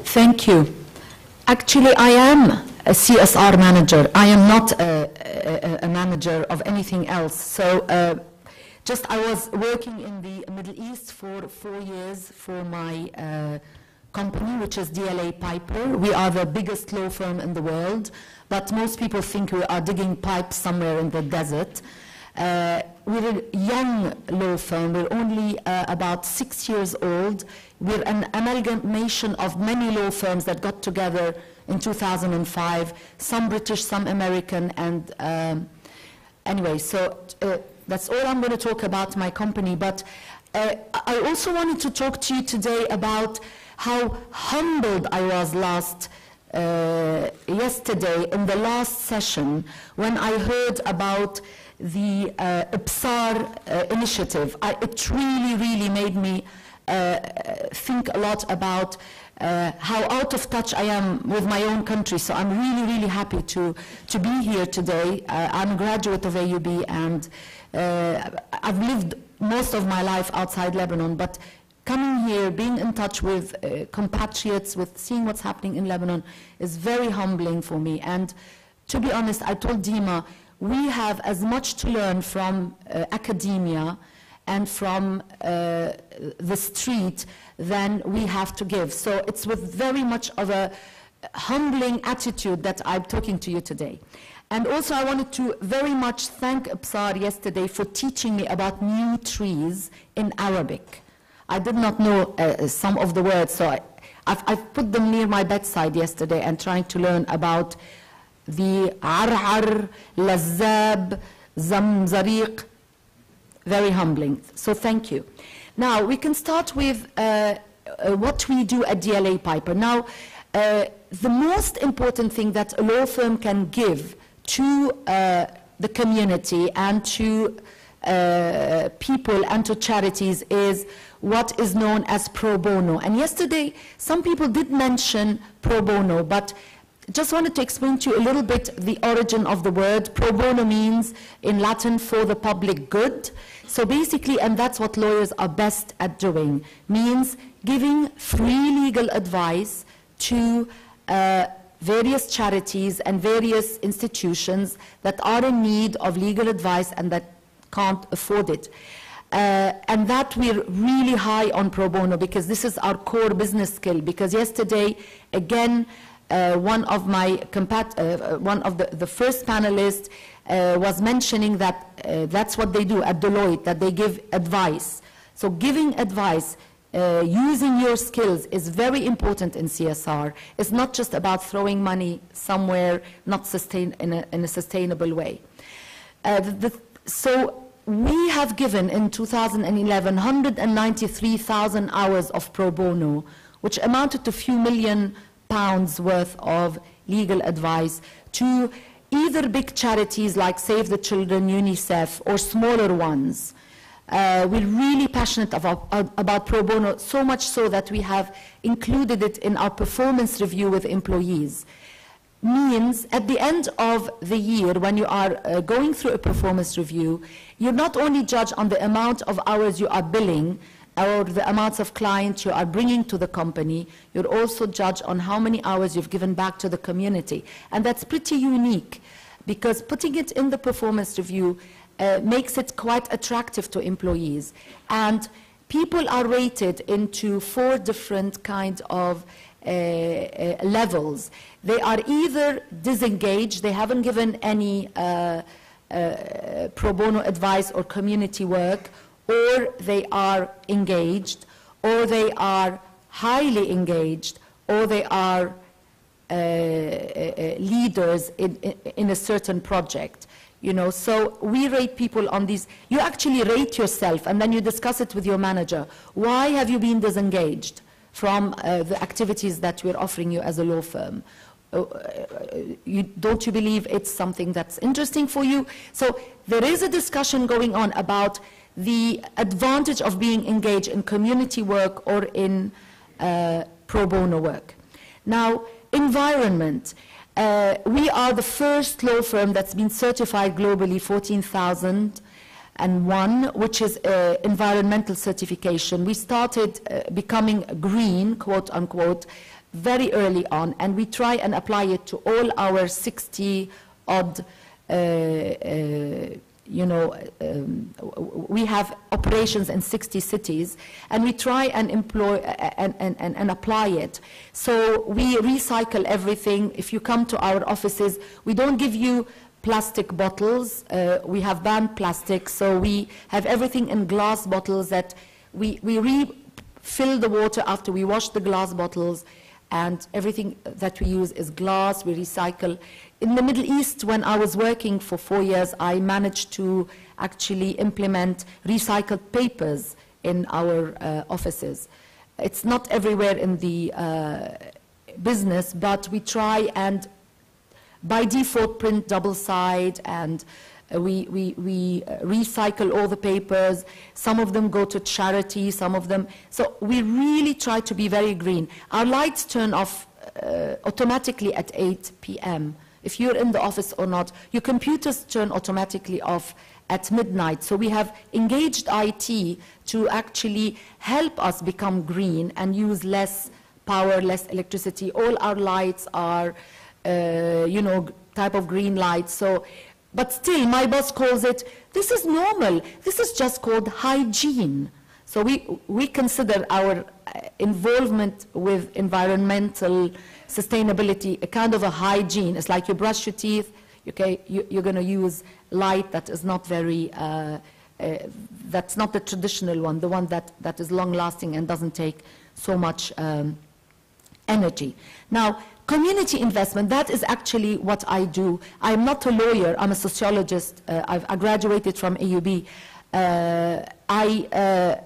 Thank you. Actually, I am a CSR manager. I am not a manager of anything else. So I was working in the Middle East for 4 years for my company, which is DLA Piper. We are the biggest law firm in the world, but most people think we are digging pipes somewhere in the desert. We're a young law firm. We're only about 6 years old. We're an amalgamation of many law firms that got together in 2005, some British, some American, and anyway, so that's all I'm going to talk about my company. But I also wanted to talk to you today about how humbled I was yesterday in the last session when I heard about the IBSAR initiative. It really made me think a lot about how out of touch I am with my own country. So I'm really happy to be here today. I'm a graduate of AUB, and I've lived most of my life outside Lebanon, but coming here, being in touch with compatriots, with seeing what's happening in Lebanon is very humbling for me. And to be honest, I told Dima, we have as much to learn from academia and from the street than we have to give. So it's with very much of a humbling attitude that I'm talking to you today. And also I wanted to very much thank IBSAR yesterday for teaching me about new trees in Arabic. I did not know some of the words, so I've put them near my bedside yesterday and trying to learn about the ar'ar, lazzab, zamzariq. Very humbling. So thank you. Now we can start with what we do at DLA Piper. Now the most important thing that a law firm can give to the community and to people and to charities is what is known as pro bono. And yesterday some people did mention pro bono, but just wanted to explain to you a little bit the origin of the word. Pro bono means in Latin for the public good. So basically, and that's what lawyers are best at doing, means giving free legal advice to various charities and various institutions that are in need of legal advice and that can't afford it. And that we're really high on pro bono because this is our core business skill. Because yesterday, again, one of the first panelists was mentioning that that's what they do at Deloitte, that they give advice. So giving advice, using your skills is very important in CSR. It's not just about throwing money somewhere not in a sustainable way. So we have given in 2011 193,000 hours of pro bono, which amounted to a few million pounds worth of legal advice to either big charities like Save the Children, UNICEF, or smaller ones. We're really passionate about pro bono, so much so that we have included it in our performance review with employees. Means at the end of the year, when you are going through a performance review, you're not only judged on the amount of hours you are billing or the amounts of clients you are bringing to the company, you're also judged on how many hours you've given back to the community. And that's pretty unique because putting it in the performance review makes it quite attractive to employees. And people are rated into 4 different kinds of levels. They are either disengaged, they haven't given any pro bono advice or community work, or they are engaged, or they are highly engaged, or they are leaders in a certain project. You know, so we rate people on these. You actually rate yourself, and then you discuss it with your manager. Why have you been disengaged from the activities that we're offering you as a law firm? Don't you believe it's something that's interesting for you? So there is a discussion going on about the advantage of being engaged in community work or in pro bono work. Now, environment. We are the first law firm that's been certified globally, 14,001, which is environmental certification. We started becoming green, quote unquote, very early on, and we try and apply it to all our 60-odd, we have operations in 60 cities, and we try and employ and apply it. So we recycle everything. If you come to our offices, we don't give you plastic bottles. We have banned plastic, so we have everything in glass bottles that we refill the water after we wash the glass bottles, and everything that we use is glass. We recycle. In the Middle East, when I was working for 4 years, I managed to actually implement recycled papers in our offices. It's not everywhere in the business, but we try and by default print double side, and we recycle all the papers. Some of them go to charity, some of them. So we really try to be very green. Our lights turn off automatically at 8 p.m. If you're in the office or not. Your computers turn automatically off at midnight. So we have engaged IT to actually help us become green and use less power, less electricity. All our lights are, type of green lights. So, but still, my boss calls it, this is normal. This is just called hygiene. So we consider our involvement with environmental sustainability a kind of a hygiene. It's like you brush your teeth, okay, you're going to use light that is not very, that's not the traditional one, the one that is long-lasting and doesn't take so much energy. Now, community investment, that is actually what I do. I'm not a lawyer, I'm a sociologist. I graduated from AUB. I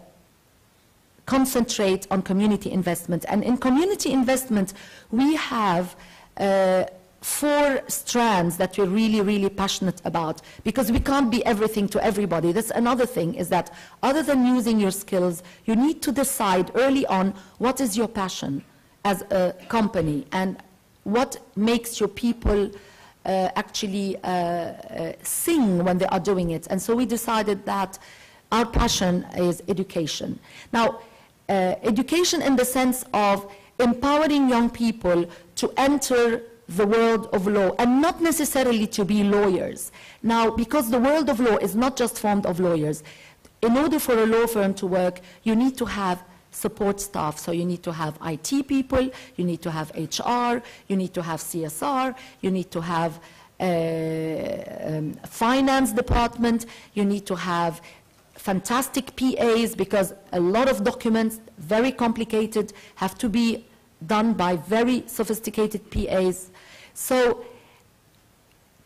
concentrate on community investment. And in community investment, we have 4 strands that we're really, really passionate about, because we can't be everything to everybody. That's another thing, is that other than using your skills, you need to decide early on what is your passion as a company and what makes your people actually sing when they are doing it. And so we decided that our passion is education. Now, education in the sense of empowering young people to enter the world of law, and not necessarily to be lawyers. Now, because the world of law is not just formed of lawyers, in order for a law firm to work, you need to have support staff. So you need to have IT people, you need to have HR, you need to have CSR, you need to have finance department, you need to have fantastic PAs, because a lot of documents, very complicated, have to be done by very sophisticated PAs. So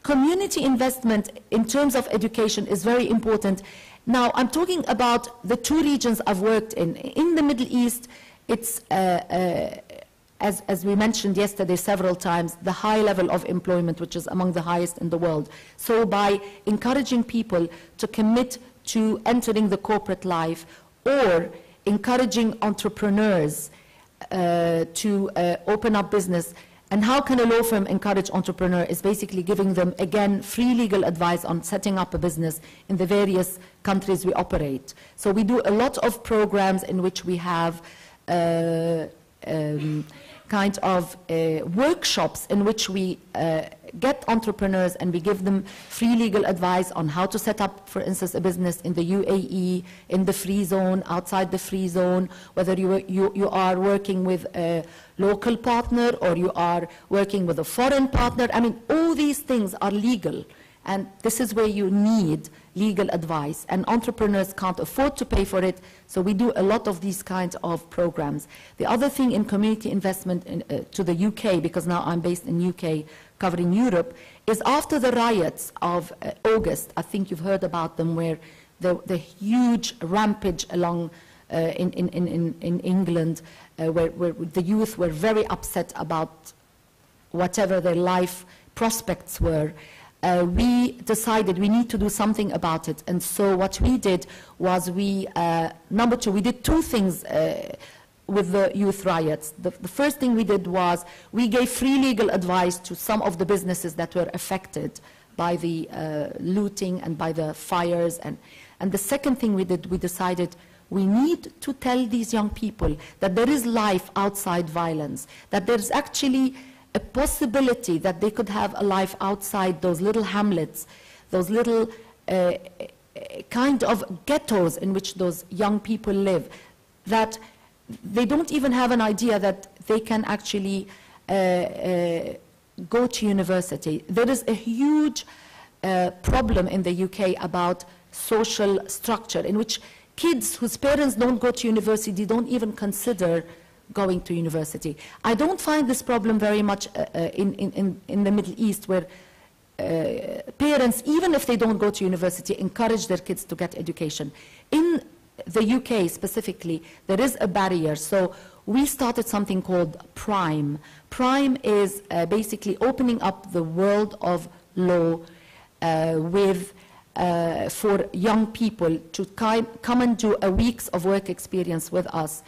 community investment in terms of education is very important. Now, I'm talking about the 2 regions I've worked in. In the Middle East, it's, as we mentioned yesterday several times, the high level of employment, which is among the highest in the world. So by encouraging people to commit to entering the corporate life, or encouraging entrepreneurs to open up business. And how can a law firm encourage entrepreneurs? Is basically giving them, again, free legal advice on setting up a business in the various countries we operate. So we do a lot of programs in which we have kind of workshops in which we get entrepreneurs and we give them free legal advice on how to set up, for instance, a business in the UAE, in the free zone, outside the free zone, whether you are working with a local partner or you are working with a foreign partner. I mean, all these things are legal, and this is where you need legal advice, and entrepreneurs can't afford to pay for it, so we do a lot of these kinds of programs. The other thing in community investment to the UK, because now I'm based in UK covering Europe, is after the riots of August, I think you've heard about them, where the huge rampage along in England, where the youth were very upset about whatever their life prospects were. We decided we need to do something about it. And so what we did was number 2, we did 2 things with the youth riots. The first thing we did was we gave free legal advice to some of the businesses that were affected by the looting and by the fires. And the second thing we did, we decided We need to tell these young people that there is life outside violence, that there's actually a possibility that they could have a life outside those little hamlets, those little kind of ghettos in which those young people live, that they don't even have an idea that they can actually go to university. There is a huge problem in the UK about social structure in which kids whose parents don't go to university don't even consider going to university. I don't find this problem very much in the Middle East, where parents, even if they don't go to university, encourage their kids to get education. In the UK specifically, there is a barrier. So we started something called Prime. Prime is basically opening up the world of law for young people to come and do a week's of work experience with us.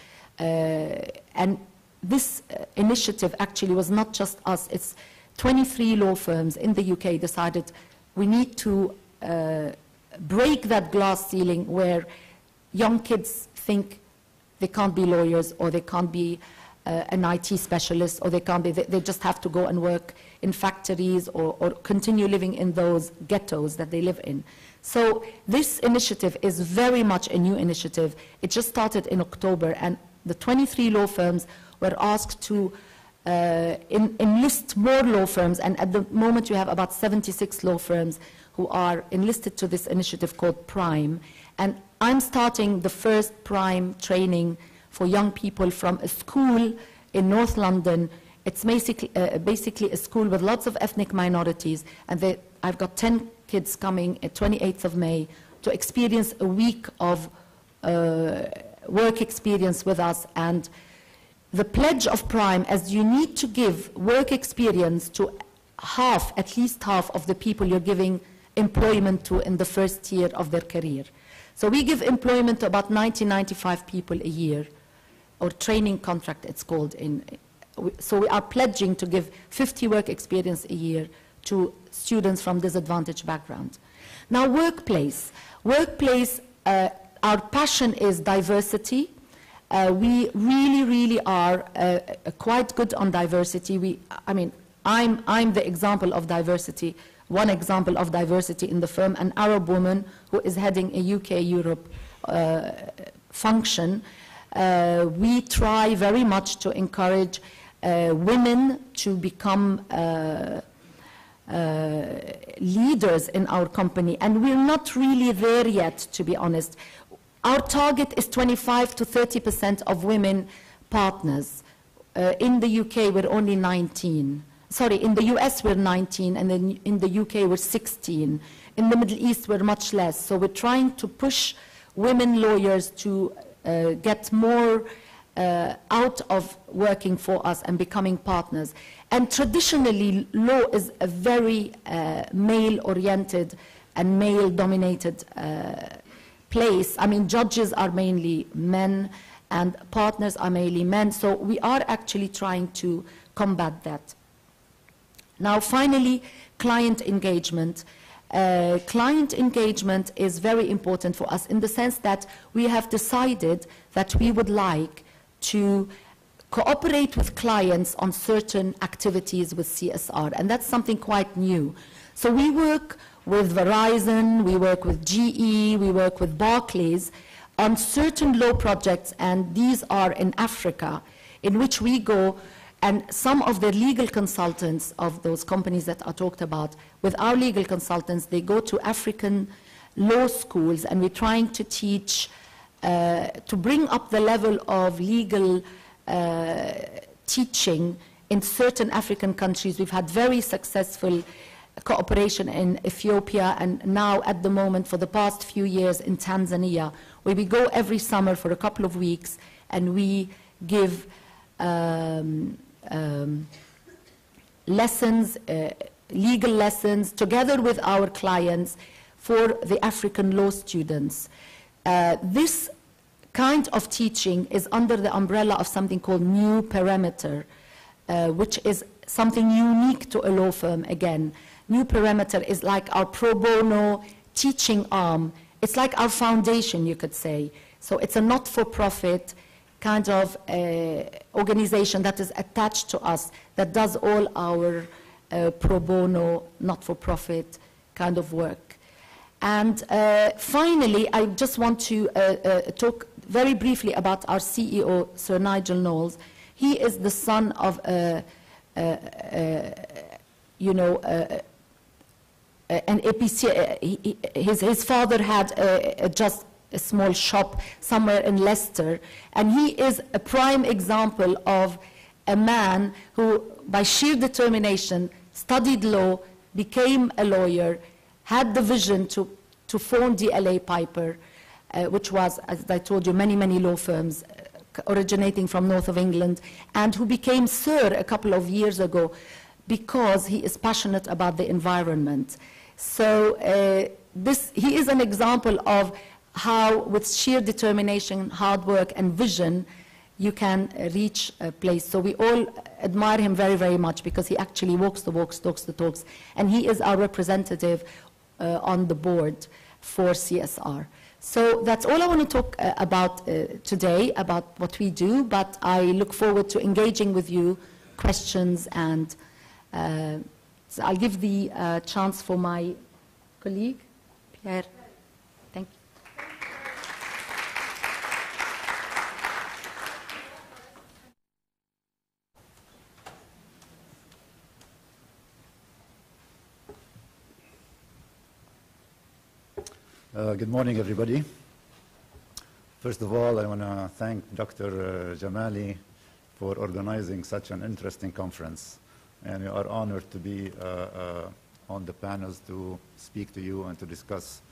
And this initiative actually was not just us. It's 23 law firms in the UK decided we need to break that glass ceiling where young kids think they can't be lawyers, or they can't be an IT specialist, or they just have to go and work in factories or continue living in those ghettos that they live in. So this initiative is very much a new initiative. It just started in October, and the 23 law firms were asked to enlist more law firms, and at the moment we have about 76 law firms who are enlisted to this initiative called Prime. And I'm starting the first Prime training for young people from a school in North London. It's basically a school with lots of ethnic minorities, and I've got 10 kids coming at 28th of May to experience a week of work experience with us. And the pledge of Prime is you need to give work experience to at least half of the people you're giving employment to in the first year of their career. So we give employment to about 95 people a year, or training contract it's called. So we are pledging to give 50 work experience a year to students from disadvantaged backgrounds. Now workplace. Our passion is diversity. We really are quite good on diversity. I'm the example of diversity, one example of diversity in the firm, an Arab woman who is heading a UK-Europe function. We try very much to encourage women to become leaders in our company, and we're not really there yet, to be honest. Our target is 25 to 30% of women partners. In the UK, we're only 19. Sorry, in the US, we're 19, and then in the UK, we're 16. In the Middle East, we're much less. So we're trying to push women lawyers to get more out of working for us and becoming partners. And traditionally, law is a very male-oriented and male-dominated place. I mean, judges are mainly men, and partners are mainly men. So we are actually trying to combat that. Now, finally, client engagement. Client engagement is very important for us in the sense that we have decided that we would like to cooperate with clients on certain activities with CSR, and that's something quite new. So we work with Verizon, we work with GE, we work with Barclays on certain law projects, and these are in Africa, in which we go, and some of the legal consultants of those companies that I talked about, with our legal consultants, they go to African law schools, and we're trying to teach, to bring up the level of legal teaching in certain African countries. We've had very successful cooperation in Ethiopia, and now at the moment for the past few years in Tanzania, where we go every summer for a couple of weeks, and we give lessons, legal lessons, together with our clients for the African law students. This kind of teaching is under the umbrella of something called New Perimeter, which is something unique to a law firm again. New Perimeter is like our pro bono teaching arm. It's like our foundation, you could say. So it's a not-for-profit kind of organization that is attached to us, that does all our pro bono, not-for-profit kind of work. And finally, I just want to talk very briefly about our CEO, Sir Nigel Knowles. He is the son of an APC. His father had just a small shop somewhere in Leicester, and he is a prime example of a man who, by sheer determination, studied law, became a lawyer, had the vision to form DLA Piper, which was, as I told you, many, many law firms originating from north of England, and who became Sir a couple of years ago because he is passionate about the environment. So he is an example of how, with sheer determination, hard work, and vision, you can reach a place. So we all admire him very, very much because he actually walks the walks, talks the talks, and he is our representative on the board for CSR. So that's all I want to talk about today, about what we do, but I look forward to engaging with you, questions, and so I'll give the chance for my colleague, Pierre. Thank you. Good morning, everybody. First of all, I want to thank Dr. Jamali for organizing such an interesting conference. And we are honored to be on the panels to speak to you and to discuss